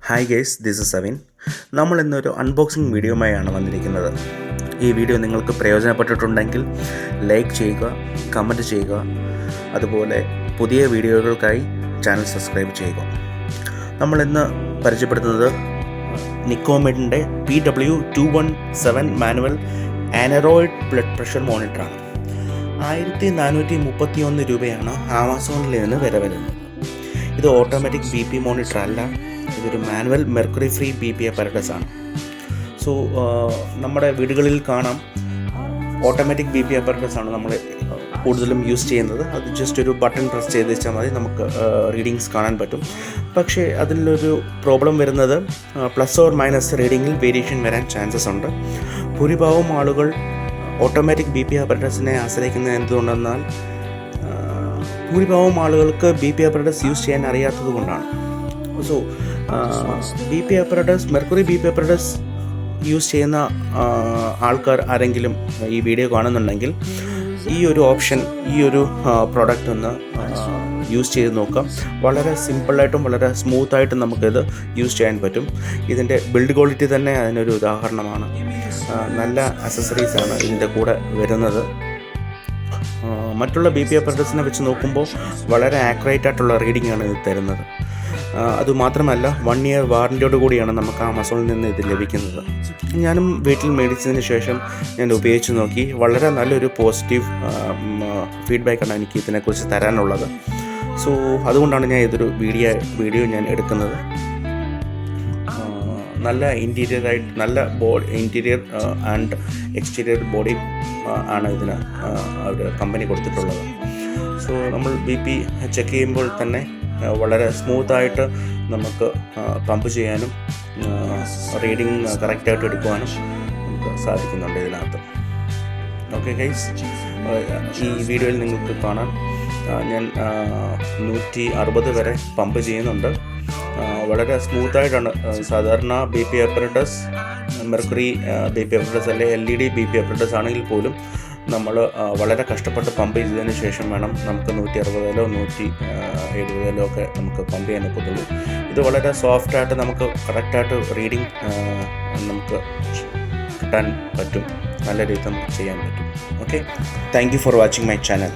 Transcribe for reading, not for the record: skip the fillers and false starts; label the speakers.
Speaker 1: Hi guys, this is Savin. നമ്മൾ ഇന്നൊരു unboxing വീഡിയോയുമായാണ് വന്നിരിക്കുന്നത്. ഈ വീഡിയോ നിങ്ങൾക്ക് പ്രയോജനപ്പെട്ടിട്ടുണ്ടെങ്കിൽ ലൈക്ക് ചെയ്യുക, കമൻറ്റ് ചെയ്യുക. അതുപോലെ പുതിയ വീഡിയോകൾക്കായി ചാനൽ സബ്സ്ക്രൈബ് ചെയ്യുക. നമ്മളിന്ന് പരിചയപ്പെടുത്തുന്നത് നിക്കോമെഡിൻ്റെ PW217 മാനുവൽ ആനറോയിഡ് ബ്ലഡ് പ്രഷർ മോണിറ്ററാണ്. 1431 രൂപയാണ് ആമസോണിൽ നിന്ന് വില വരുന്നത്. ഇത് ഓട്ടോമാറ്റിക് BP മോണിറ്റർ അല്ല, ഇതൊരു manual mercury free BP apparatus ആണ്. സോ നമ്മുടെ വീടുകളിൽ കാണാം ഓട്ടോമാറ്റിക് BP അപ്പാരറ്റസ് ആണ് നമ്മൾ കൂടുതലും യൂസ് ചെയ്യുന്നത്. അത് ജസ്റ്റ് ഒരു ബട്ടൺ പ്രസ് ചെയ്ത് വെച്ചാൽ മതി, നമുക്ക് റീഡിങ്സ് കാണാൻ പറ്റും. പക്ഷേ അതിലൊരു പ്രോബ്ലം വരുന്നത് പ്ലസ് ഓർ മൈനസ് റീഡിങ്ങിൽ വേരിയേഷൻ വരാൻ ചാൻസസ് ഉണ്ട്. ഭൂരിഭാഗം ആളുകൾ ഓട്ടോമാറ്റിക് BP അപ്പാരറ്റസിനെ ആശ്രയിക്കുന്നത് എന്തുകൊണ്ടെന്നാൽ ഭൂരിഭാഗം ആളുകൾക്ക് BP അപ്പാരറ്റസ് യൂസ് ചെയ്യാൻ അറിയാത്തത് കൊണ്ടാണ്. So BP apparatus, mercury BP apparatus use ചെയ്യുന്ന ആൾക്കാർ ആരെങ്കിലും ഈ വീഡിയോ കാണുന്നുണ്ടെങ്കിൽ ഈ ഒരു ഓപ്ഷൻ, ഈ ഒരു പ്രോഡക്റ്റ് ഒന്ന് യൂസ് ചെയ്ത് നോക്കാം. വളരെ സിമ്പിളായിട്ടും വളരെ സ്മൂത്തായിട്ടും നമുക്കിത് യൂസ് ചെയ്യാൻ പറ്റും. ഇതിൻ്റെ ബിൽഡ് ക്വാളിറ്റി തന്നെ അതിനൊരു ഉദാഹരണമാണ്. നല്ല അക്സസറീസാണ് ഇതിൻ്റെ കൂടെ വരുന്നത്. മറ്റുള്ള BP അപ്പാരറ്റസിനെ വെച്ച് നോക്കുമ്പോൾ വളരെ ആക്യുറേറ്റ് ആയിട്ടുള്ള റീഡിംഗ് ആണ് ഇത് തരുന്നത്. അതുമാത്രമല്ല 1 ഇയർ വാറൻറ്റിയോട് കൂടിയാണ് നമുക്ക് ആമസോണിൽ നിന്ന് ഇത് ലഭിക്കുന്നത്. ഞാനും വീട്ടിൽ മേടിച്ചതിന് ശേഷം ഞാൻ ഉപയോഗിച്ച് നോക്കി. വളരെ നല്ലൊരു പോസിറ്റീവ് ഫീഡ്ബാക്കാണ് എനിക്ക് ഇതിനെക്കുറിച്ച് തരാനുള്ളത്. സോ അതുകൊണ്ടാണ് ഞാൻ ഇതൊരു വീഡിയോ ഞാൻ എടുക്കുന്നത്. നല്ല ഇൻറ്റീരിയറായിട്ട്, നല്ല ഇൻറ്റീരിയർ ആൻഡ് എക്സ്റ്റീരിയർ ബോഡി ആണ് ഇതിന് അവർ കമ്പനി കൊടുത്തിട്ടുള്ളത്. സോ നമ്മൾ BP ചെക്ക് ചെയ്യുമ്പോൾ തന്നെ വളരെ സ്മൂത്തായിട്ട് നമുക്ക് പമ്പ് ചെയ്യാനും റീഡിങ് കറക്റ്റായിട്ട് എടുക്കുവാനും നമുക്ക് സാധിക്കുന്നുണ്ട് ഇതിനകത്ത്. ഓക്കെ ഗൈസ്, ഈ വീഡിയോയിൽ നിങ്ങൾക്ക് കാണാം ഞാൻ 160 വരെ പമ്പ് ചെയ്യുന്നുണ്ട്. വളരെ സ്മൂത്തായിട്ടാണ്. സാധാരണ BP apparatus, mercury BP apparatus അല്ലെ LED BP അപ്പാരറ്റസ് ആണെങ്കിൽ പോലും നമ്മൾ വളരെ കഷ്ടപ്പെട്ട് പമ്പ് ചെയ്തതിന് ശേഷം വേണം നമുക്ക് 160-ലോ 170-ലോ ഒക്കെ നമുക്ക് പമ്പ് ചെയ്യാൻ ഒക്കത്തുള്ളൂ. ഇത് വളരെ സോഫ്റ്റായിട്ട് നമുക്ക് കറക്റ്റായിട്ട് റീഡിങ് നമുക്ക് കിട്ടാൻ പറ്റും. നല്ല രീതിയിൽ നമുക്ക് ചെയ്യാൻ പറ്റും. Okay, thank you for watching my channel.